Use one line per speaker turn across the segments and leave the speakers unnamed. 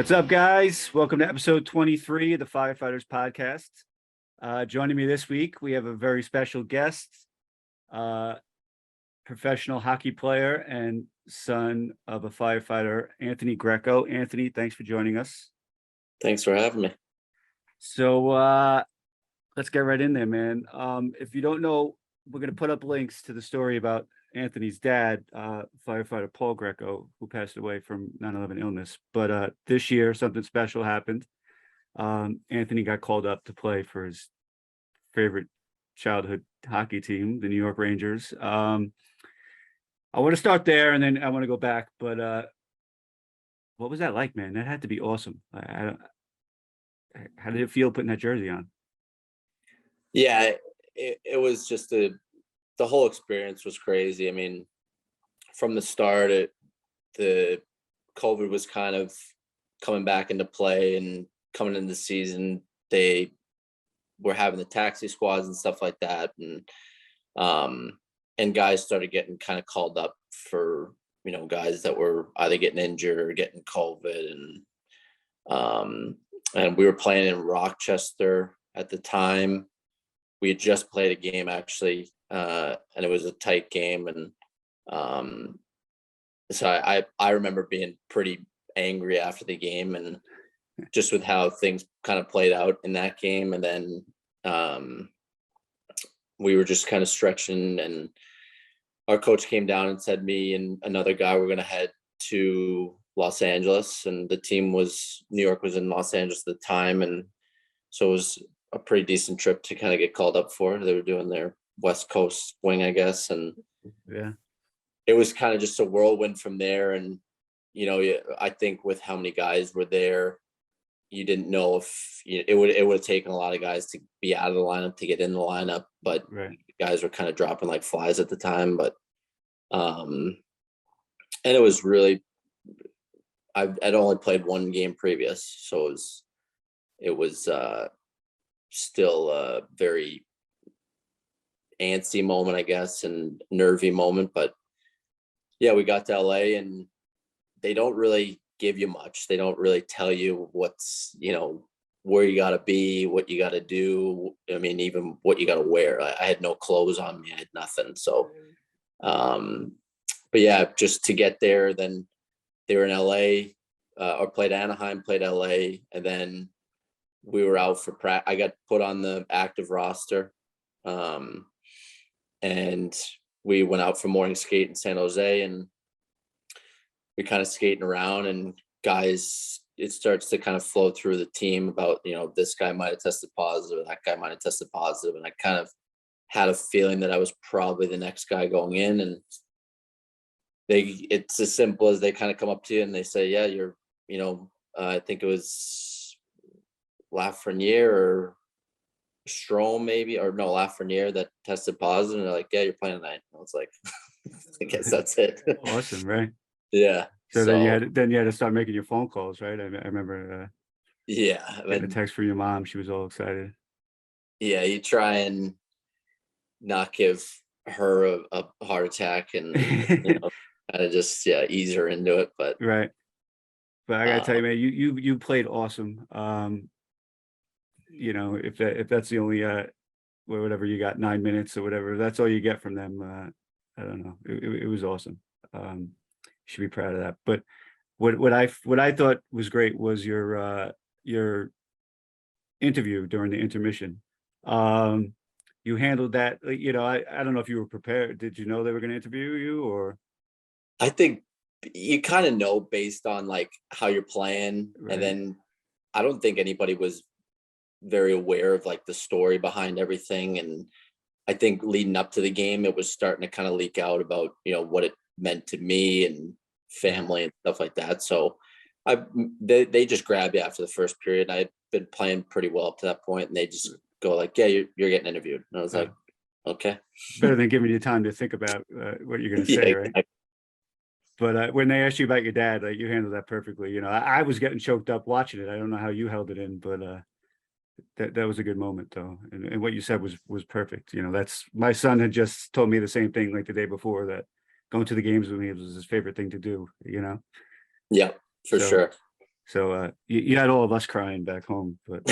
What's up, guys? Welcome to episode 23 of the Firefighters Podcast. Joining me this week, we have a very special guest, professional hockey player and son of a firefighter, Anthony Greco. Anthony, thanks for joining us.
Thanks for having me.
So let's get right in there, man. If you don't know, we're going to put up links to the story about Anthony's dad, firefighter Paul Greco, who passed away from 9/11 illness. But this year, something special happened. Anthony got called up to play for his favorite childhood hockey team, the New York Rangers. I want to start there, and then I want to go back. But what was that like, man? That had to be awesome. How did it feel putting that jersey on?
Yeah, it was just the whole experience was crazy. I mean, from the start, the COVID was kind of coming back into play, and coming into the season, they were having the taxi squads and stuff like that, and guys started getting kind of called up for guys that were either getting injured or getting COVID, and we were playing in Rochester at the time. We had just played a game actually, and it was a tight game, and so I remember being pretty angry after the game, and just with how things kind of played out in that game. And then we were just kind of stretching, and our coach came down and said me and another guy were going to head to Los Angeles, and the team was New York was in Los Angeles at the time, and so it was a pretty decent trip to kind of get called up for. They were doing their West Coast swing, I guess, and
yeah,
it was kind of just a whirlwind from there. And I think with how many guys were there, you didn't know if it would have taken a lot of guys to be out of the lineup to get in the lineup, but
right.
Guys were kind of dropping like flies at the time. But and it was really, I'd only played one game previous, so it was still a very antsy moment, I guess, and nervy moment. But yeah, we got to LA, and they don't really give you much. They don't really tell you what's, where you got to be, what you got to do. I mean, even what you got to wear. I had no clothes on me. I had nothing. So, but yeah, just to get there, then they were in LA, or played Anaheim, played LA, and then we were out for practice. I got put on the active roster, and we went out for morning skate in San Jose, and we kind of skating around, and guys, it starts to kind of flow through the team about, this guy might have tested positive, that guy might have tested positive. And I kind of had a feeling that I was probably the next guy going in, and it's as simple as they kind of come up to you and they say, yeah, you're, I think it was Lafreniere or Strom maybe, or no, Lafreniere that tested positive, and they're like, yeah, you're playing tonight. I was like, I guess that's it.
Awesome, right?
Yeah.
So then you had to start making your phone calls, right? I remember getting a text from your mom. She was all excited.
Yeah, you try and not give her a heart attack, and kind of just ease her into it. But
right. But I gotta tell you, man, you played awesome. If that's the only whatever you got, 9 minutes or whatever, that's all you get from them. I don't know. It was awesome. Should be proud of that. But what I thought was great was your interview during the intermission. You handled that. I don't know if you were prepared. Did you know they were going to interview you, or?
I think you kind of know based on like how you're playing, right. And then I don't think anybody was very aware of like the story behind everything. And I think leading up to the game, it was starting to kind of leak out about, what it meant to me and family and stuff like that. So they just grabbed you after the first period. I had been playing pretty well up to that point, and they just go like, yeah, you're getting interviewed. And I was like, okay.
Better than giving you time to think about what you're going to say, right? Exactly. But when they asked you about your dad, you handled that perfectly. I was getting choked up watching it. I don't know how you held it in, but that was a good moment, though. And what you said was perfect. That's, my son had just told me the same thing like the day before, that going to the games with me was his favorite thing to do.
Yeah, for sure.
So you had all of us crying back home, but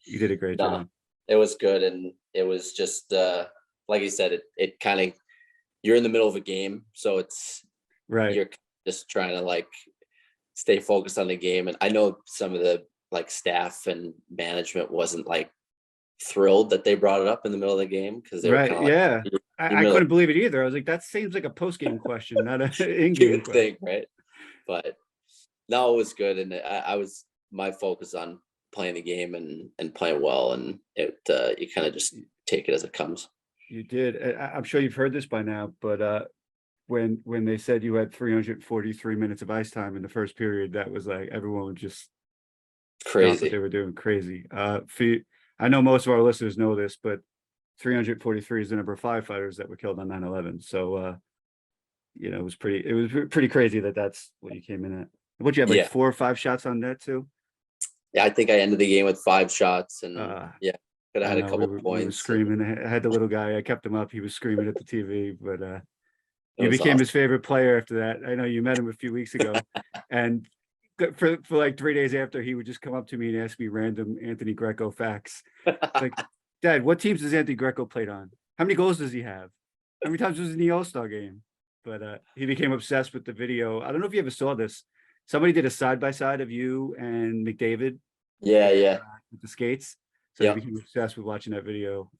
you did a great
No,
job.
it was good, and it was just like you said, it kind of, you're in the middle of a game, so
Right.
you're just trying to like stay focused on the game. And I know some of the like staff and management wasn't like thrilled that they brought it up in the middle of the game, because they were
Right.
kind of like,
Yeah.
you
I couldn't believe it either. I was like, that seems like a post game question, not an in
you
game
would
question.
think, right? But no, it was good, and I was my focus on playing the game and playing well, and it you kind of just take it as it comes.
You did. I'm sure you've heard this by now, but when they said you had 343 minutes of ice time in the first period, that was like everyone would just stop what
Crazy.
they were doing. Crazy. I know most of our listeners know this, but 343 is the number of firefighters that were killed on 9/11. So it was pretty crazy that that's what you came in at. What you have, like
Yeah,
4 or 5 shots on net too?
yeah. I think I ended the game with 5 shots, and
Uh,
yeah, could have
I
had a
know
couple
we were
points, and
screaming. I had the little guy. I kept him up. He was screaming at the TV, but
it
you
was
became his
awesome.
favorite player after that. I know you met him a few weeks ago, and for like 3 days after, he would just come up to me and ask me random Anthony Greco facts. Like, Dad, what teams does Anthony Greco played on? How many goals does he have? How many times was he in the All-Star game? But he became obsessed with the video. I don't know if you ever saw this. Somebody did a side by side of you and McDavid
Yeah,
with,
yeah,
with the skates. So he
yep.
became obsessed with watching that video.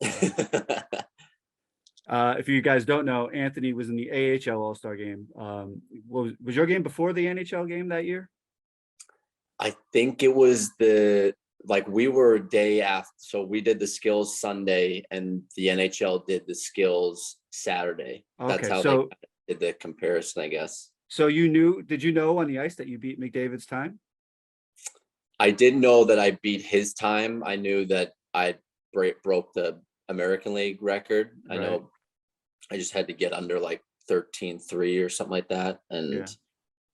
If you guys don't know, Anthony was in the AHL All-Star game. Was your game before the NHL game that year?
I think it was the like we were a day after, so we did the skills Sunday, and the NHL did the skills Saturday. That's
Okay,
how they
so
did the comparison, I guess.
did you know on the ice that you beat McDavid's time?
I didn't know that I beat his time. I knew that I broke the American League record. I
Right.
know I just had to get under like 13-3 or something like that. And
Yeah,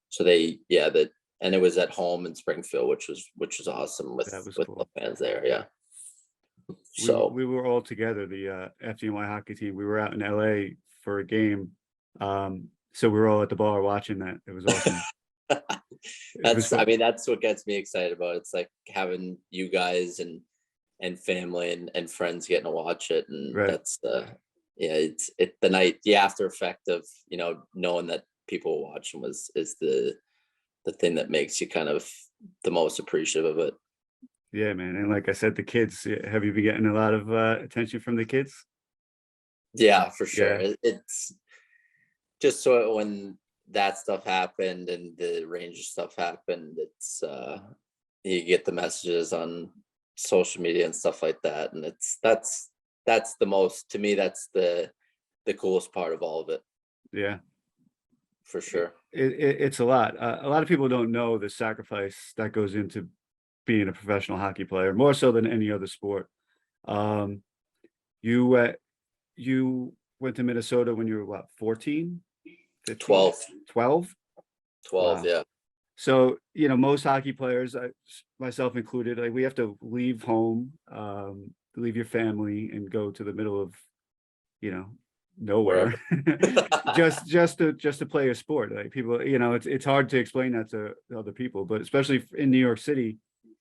so yeah, and it was at home in Springfield, which was awesome with
that was
the
cool.
fans there. Yeah.
We
So
we were all together, the FDNY hockey team. We were out in LA for a game. So we were all at the bar watching that. It was awesome. It was
I
fun.
mean, that's what gets me excited about it. It's like having you guys and family and friends getting to watch it, and
Right.
that's yeah, it's the night, the after effect of knowing that people watching is the thing that makes you kind of the most appreciative of it.
Yeah, man. And like I said, the kids, have you been getting a lot of attention from the kids?
Yeah, for sure.
Yeah.
It's just so when that stuff happened and the Ranger stuff happened, it's you get the messages on social media and stuff like that, and that's the most, to me, that's the coolest part of all of it,
Yeah.
for sure.
It's a lot. A lot of people don't know the sacrifice that goes into being a professional hockey player, more so than any other sport. Um, you you went to Minnesota when you were what, 14, 15,
12,
12?
12,
Wow.
yeah.
So, most hockey players, myself included, like we have to leave home, leave your family and go to the middle of, you know,
Wherever.
nowhere, just to play a sport. Like people, it's hard to explain that to other people, but especially in New York City,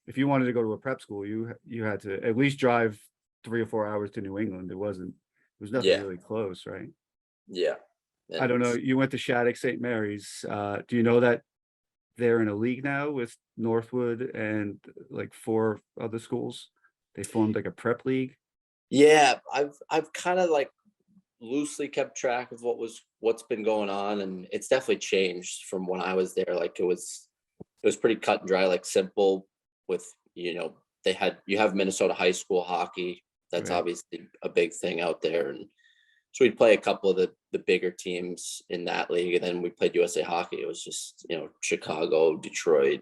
if you wanted to go to a prep school, you had to at least drive 3 or 4 hours to New England. It was nothing
Yeah,
really close, right?
yeah.
I don't
And
know. You went to Shattuck St. Mary's. Do you know that they're in a league now with Northwood and like 4 other schools? They formed like a prep league.
yeah, I've kind of like loosely kept track of what's been going on, and it's definitely changed from when I was there. Like it was pretty cut and dry, like simple with, you have Minnesota high school hockey. That's
Right.
obviously a big thing out there. And so we'd play a couple of the bigger teams in that league. And then we played USA hockey. It was just, Chicago, Detroit,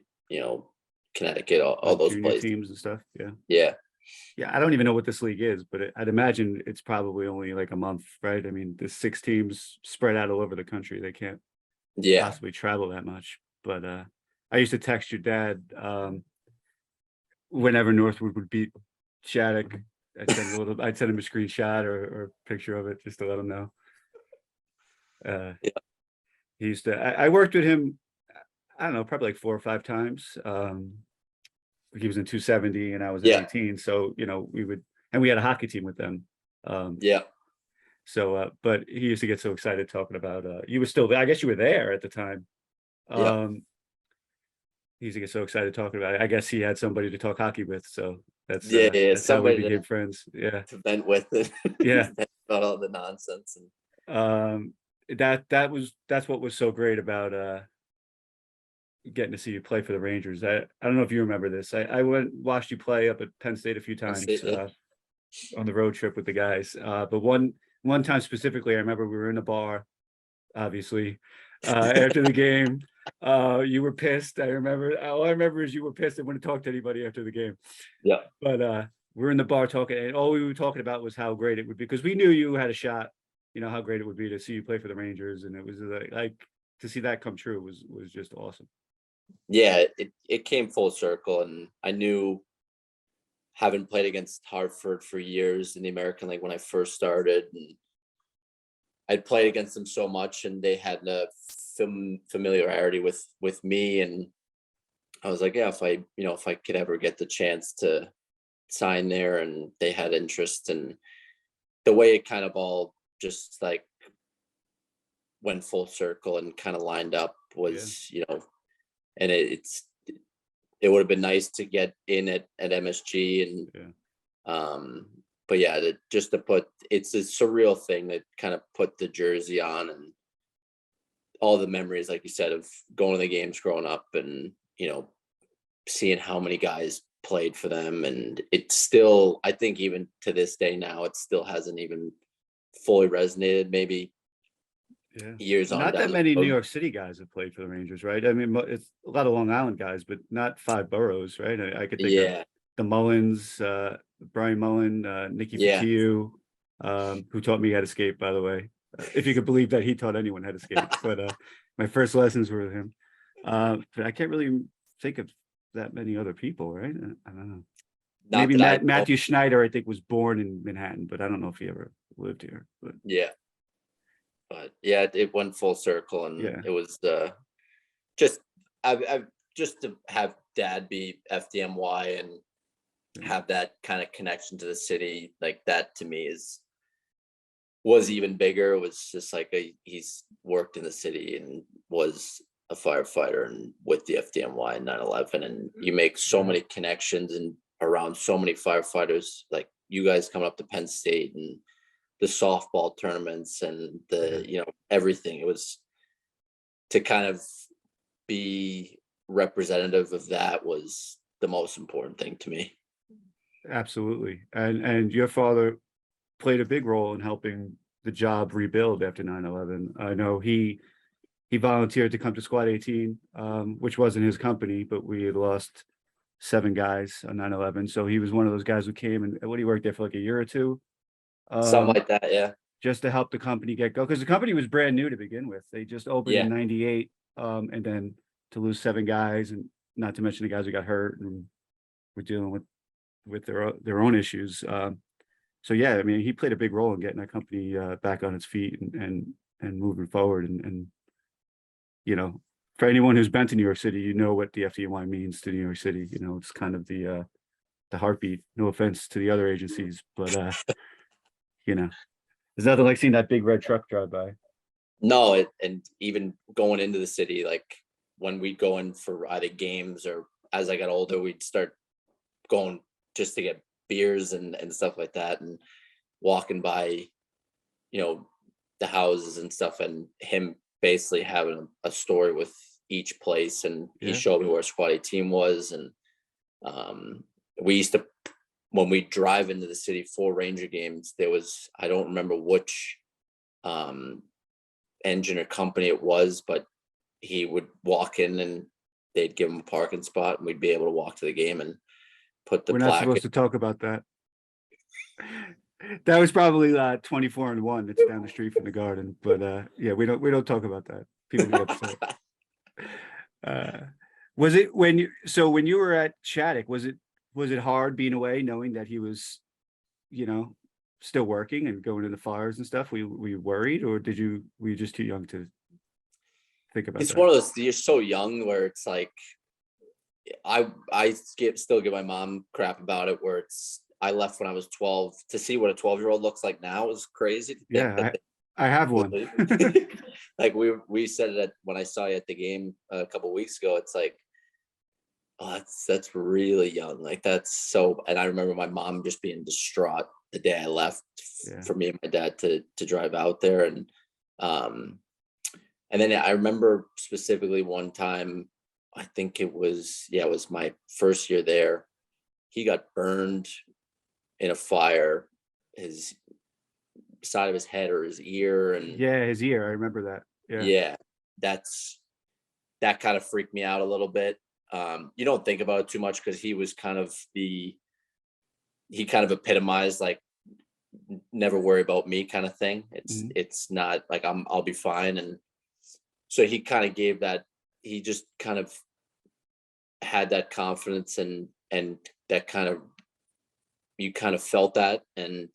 Connecticut, all
Like
those
junior
places.
teams and stuff. Yeah.
Yeah.
Yeah. I don't even know what this league is, but I'd imagine it's probably only like a month, right? I mean, there's 6 teams spread out all over the country. They can't
Yeah.
possibly travel that much. But I used to text your dad whenever Northwood would beat Shattuck. I'd send him a screenshot or a picture of it just to let him know. Uh,
Yeah.
he used to. I worked with him. I don't know, probably like 4 or 5 times. He was in 270 and I was in
Yeah,
18. So, and we had a hockey team with them. Um,
yeah,
but he used to get so excited talking about, you were still there. I guess you were there at the time.
yeah,
Um, he used to get so excited talking about it. I guess he had somebody to talk hockey with. So
yeah, yeah.
that's how we
Somebody
became friends. Yeah.
to vent with it,
Yeah.
vent about all the nonsense, and
Um, that's what was so great about, getting to see you play for the Rangers. I don't know if you remember this. I went watched you play up at Penn State a few
Penn
times,
State, yeah,
on the road trip with the guys. But one time specifically, I remember we were in a bar, obviously, after the game. You were pissed. I remember. All I remember is you were pissed and wouldn't talk to anybody after the game.
yeah,
But we're in the bar talking, and all we were talking about was how great it would be because we knew you had a shot. How great it would be to see you play for the Rangers, and it was like to see that come true was just awesome.
yeah. It came full circle, and I knew, having played against Hartford for years in the American League when I first started, and I'd played against them so much, and they had a familiarity with me, and I was like, yeah, if I could ever get the chance to sign there, and they had interest, and the way it kind of all just like went full circle and kind of lined up
Yeah,
was, and it would have been nice to get in at MSG, and
yeah.
but yeah, just to put, it's a surreal thing to kind of put the jersey on, and all the memories, like you said, of going to the games growing up, and seeing how many guys played for them, and it's still, I think even to this day now, it still hasn't even fully resonated, maybe
Yeah.
years on
Not
down
that
the
many New
road.
York City guys have played for the Rangers, right? I mean, it's a lot of Long Island guys, but not five boroughs, right? I could think of
Yeah,
the Mullins, Brian Mullen, Nicky
yeah.
Fatiu, who taught me how to skate, by the way. If you could believe that he taught anyone how to skate. But my first lessons were with him. But I can't really think of that many other people, right? I don't know.
Not
Maybe
that I know.
Matthew Schneider, I think, was born in Manhattan, but I don't know if he ever lived here. But
Yeah, but yeah, it went full circle, and
yeah,
it was just, I just to have dad be FDMY and
yeah.
have that kind of connection to the city, like that to me was even bigger. It was just like he's worked in the city and was a firefighter and with the FDNY in 9/11, and you make so
Yeah.
many connections and around so many firefighters, like you guys coming up to Penn State, and the softball tournaments, and
Yeah.
everything. It was to kind of be representative of that was the most important thing to me.
Absolutely. And your father played a big role in helping the job rebuild after 9/11. I know he volunteered to come to Squad 18, which wasn't his company, but we had lost 7 guys on 9/11. So he was one of those guys who came and what he worked there for like a year or two,
Something
um,
like that, yeah.
just to help the company get go. Because the company was brand new to begin with. They just opened in
Yeah.
'98, and then to lose 7 guys, and not to mention the guys who got hurt and were dealing with their own issues. So yeah, I mean, he played a big role in getting that company back on its feet and moving forward. And you know, for anyone who's been to New York City, you know what the FDNY means to New York City. It's kind of the heartbeat. No offense to the other agencies, but you know, there's nothing like seeing that big red truck drive by.
No, and even going into the city, like when we'd go in for either games, or as I got older, we'd start going just to get beers and stuff like that, and walking by, you know, the houses and stuff, and him basically having a story with each place, and he
Yeah,
showed me where Squad 18 was, and um, we used to, when we drive into the city for Ranger games, there was, I don't remember which um, engine or company it was, but he would walk in and they'd give him a parking spot, and we'd be able to walk to the game and put the
we're not
plaque in.
supposed to talk about that. That was probably 24 and 1. It's down the street from the Garden, but yeah, we don't talk about that. People get upset. Uh, was it when you were at Shattuck, was it hard being away, knowing that he was, you know, still working and going to the fires and stuff? Were you worried, or were you just too young to think about
It's
that.
one of those, you're so young where it's like, still give my mom crap about it, where it's, I left when I was 12. To see what a 12-year-old looks like now is crazy to think
Yeah,
that
I have one.
like we said it when I saw you at the game a couple weeks ago. It's like, oh, that's really young. Like that's so. And I remember my mom just being distraught the day I left
Yeah.
for me and my dad to drive out there, um, and then I remember specifically one time. I think it was my first year there. He got burned in a fire. His side of his head or his ear, and
Yeah, his ear. I remember that. Yeah.
yeah, that kind of freaked me out a little bit. You don't think about it too much because he kind of epitomized like never worry about me kind of thing.
Mhm.
It's not like I'll be fine. And so he kind of gave that, he just kind of had that confidence, and that kind of, you kind of felt that. And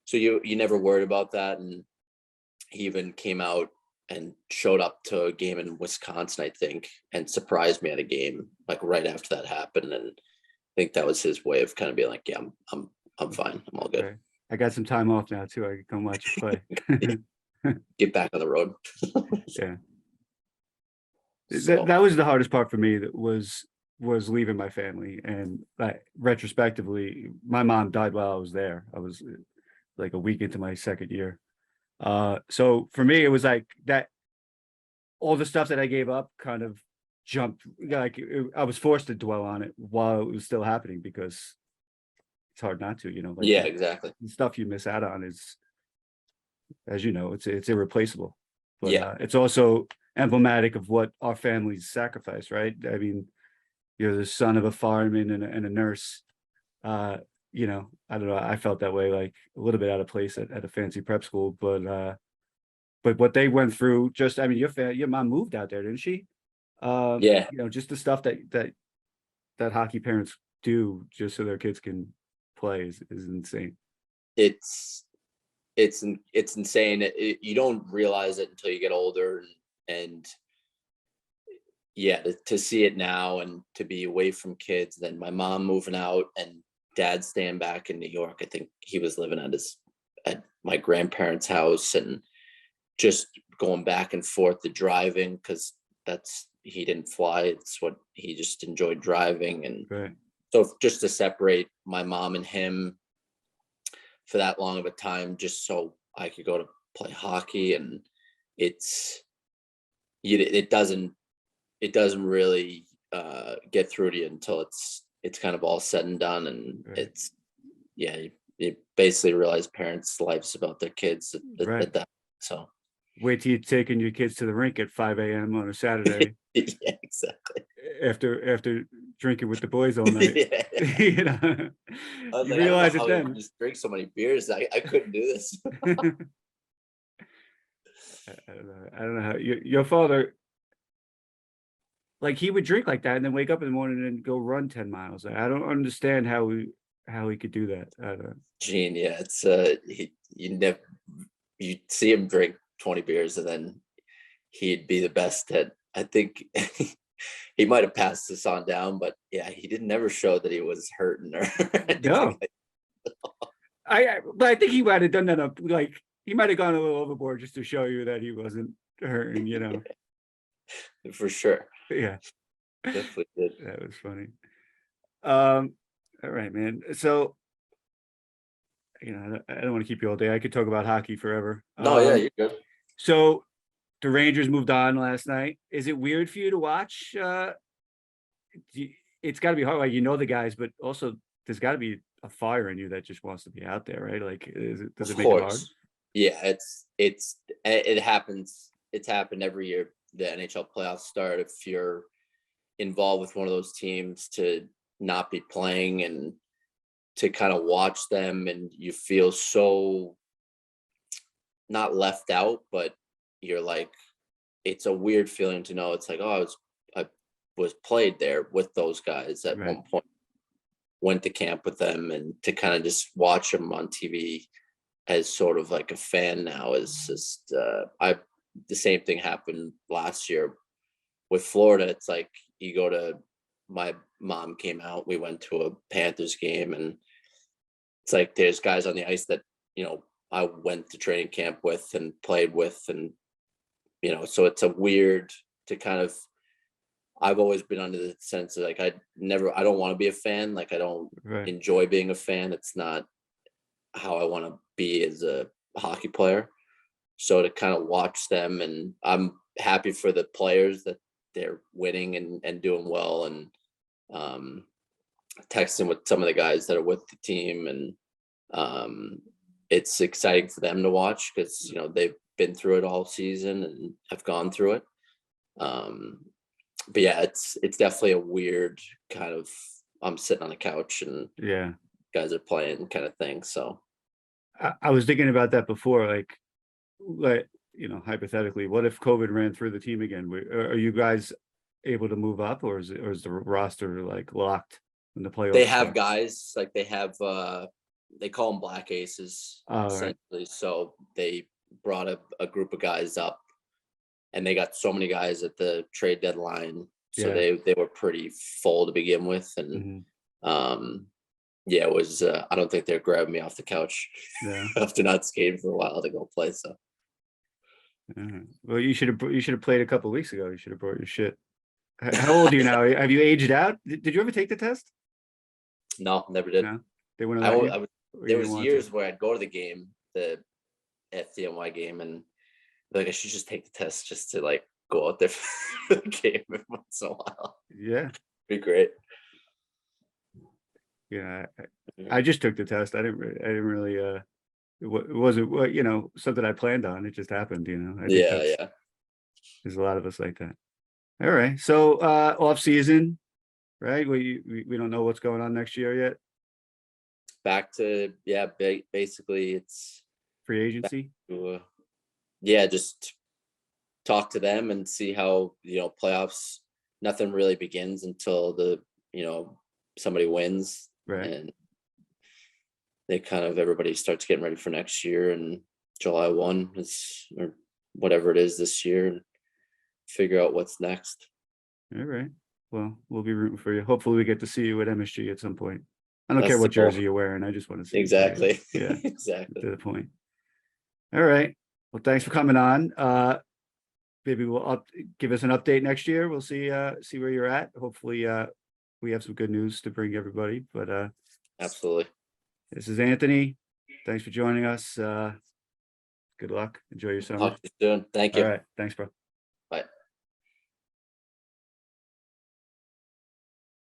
so you never worried about that. And he even came out and showed up to a game in Wisconsin, I think, and surprised me at a game like right after that happened. And I think that was his way of kind of being like, yeah, I'm fine. I'm all good.
Okay. I got some time off now too. I can come watch you play.
Get back on the road.
Yeah.
So
That was the hardest part for me. That was leaving my family. And retrospectively, my mom died while I was there. I was like a week into my second year. So for me, it was like that. All the stuff that I gave up kind of jumped. Like I was forced to dwell on it while it was still happening because it's hard not to. Like
yeah, exactly.
the stuff you miss out on is, as you know, it's irreplaceable. But
Yeah,
it's also emblematic of what our families sacrifice, right? I mean, you're the son of a fireman and a nurse. Uh, I don't know. I felt that way, like a little bit out of place at a fancy prep school, but what they went through, just I mean, your mom moved out there, didn't she?
yeah.
Just the stuff that hockey parents do just so their kids can play is insane.
It's it's insane. You don't realize it until you get older, and yeah, to see it now and to be away from kids. Then my mom moving out and dad staying back in New York. I think he was living at my grandparents' house, and just going back and forth, the driving, because he didn't fly. It's what he just enjoyed driving. And
Right.
so just to separate my mom and him for that long of a time, just so I could go to play hockey. And it's, it doesn't really get through to you until it's kind of all said and done. And
Right.
it's, yeah, you basically realize parents' lives about their kids
Right.
at that. So
Wait till you're taking your kids to the rink at 5 a.m. on a Saturday
yeah, exactly.
after drinking with the boys all night.
Yeah.
You know,
I was
you
like, I don't know
realize it
how you
then.
just drink so many beers. I couldn't do this.
I don't know. I don't know how your father, like he would drink like that and then wake up in the morning and go run 10 miles. I don't understand how he could do that. I don't know.
Gene, yeah, it's you see him drink 20 beers and then he'd be the best at, I think he might have passed this on down, but yeah, he didn't never show that he was hurting or anything
No,
like
but I think he might have done that up. Like he might have gone a little overboard just to show you that he wasn't hurting.
that, for sure.
Yeah,
Definitely did.
that was funny. Um, all right, man. So I don't want to keep you all day. I could talk about hockey forever.
No, yeah, you're good.
So the Rangers moved on last night. Is it weird for you to watch? It's got to be hard. Like the guys, but also there's got to be a fire in you that just wants to be out there, right? Like, does
Of
it make it hard?
course. Yeah, it happens. It's happened every year. The NHL playoffs start. If you're involved with one of those teams, to not be playing and to kind of watch them, and you feel so not left out, but you're like, it's a weird feeling to know it's like, oh, I was played there with those guys at
Right.
one point, went to camp with them, and to kind of just watch them on TV as sort of like a fan now is just the same thing happened last year with Florida. It's like you go to, my mom came out, we went to a Panthers game, and it's like there's guys on the ice that, I went to training camp with and played with, and so it's a weird to kind of, I've always been under the sense of like I don't want to be a fan. Like I don't
Right.
enjoy being a fan. It's not how I want to be as a hockey player. So to kind of watch them, and I'm happy for the players that they're winning and doing well, and texting with some of the guys that are with the team, and it's exciting for them to watch because they've been through it all season and have gone through it. But yeah, it's definitely a weird kind of, I'm sitting on a couch and
Yeah.
guys are playing kind of thing. So
I was thinking about that before, like, hypothetically, what if COVID ran through the team again? Are you guys able to move up, or is the roster like locked when the playoffs
they have
start?
guys like they have they call them black aces
All right.
essentially. So they brought a group of guys up, and they got so many guys at the trade deadline. So
Yeah.
they were pretty full to begin with. And yeah, it was I don't think they're grabbing me off the couch
Yeah.
after not skating for a while to go play. So
Well, you should have played a couple of weeks ago. You should have brought your shit. How old are you now? Have you aged out? Did you ever take the test?
no, never did.
No, they wouldn't
I,
let you.
I was
Or you
there
didn't
was
want
years
to?
where I'd go to the game, the FDNY game, and like I should just take the test just to like go out there for the game every once in a while.
Yeah.
Be great.
Yeah. I just took the test. I didn't really. It wasn't something I planned on. It just happened. I think
Yeah.
there's a lot of us like that. All right. So off season, right? We don't know what's going on next year yet.
Back to basically it's
Free agency.
Just talk to them and see how playoffs. Nothing really begins until the somebody wins,
Right.
and they kind of, everybody starts getting ready for next year, and July 1 is, or whatever it is this year, and figure out what's next.
All right. Well, we'll be rooting for you. Hopefully we get to see you at MSG at some point. I don't
That's
care
the
what
goal.
jersey you're wearing. I just want to see you play.
Exactly.
Yeah.
Exactly.
To the point. All right. Well, thanks for coming on. Maybe we'll give us an update next year. We'll see where you're at. Hopefully we have some good news to bring everybody. But
Absolutely.
this is Anthony. Thanks for joining us. Good luck. Enjoy your summer.
Talk to you soon. Thank
All
you.
right. Thanks, bro.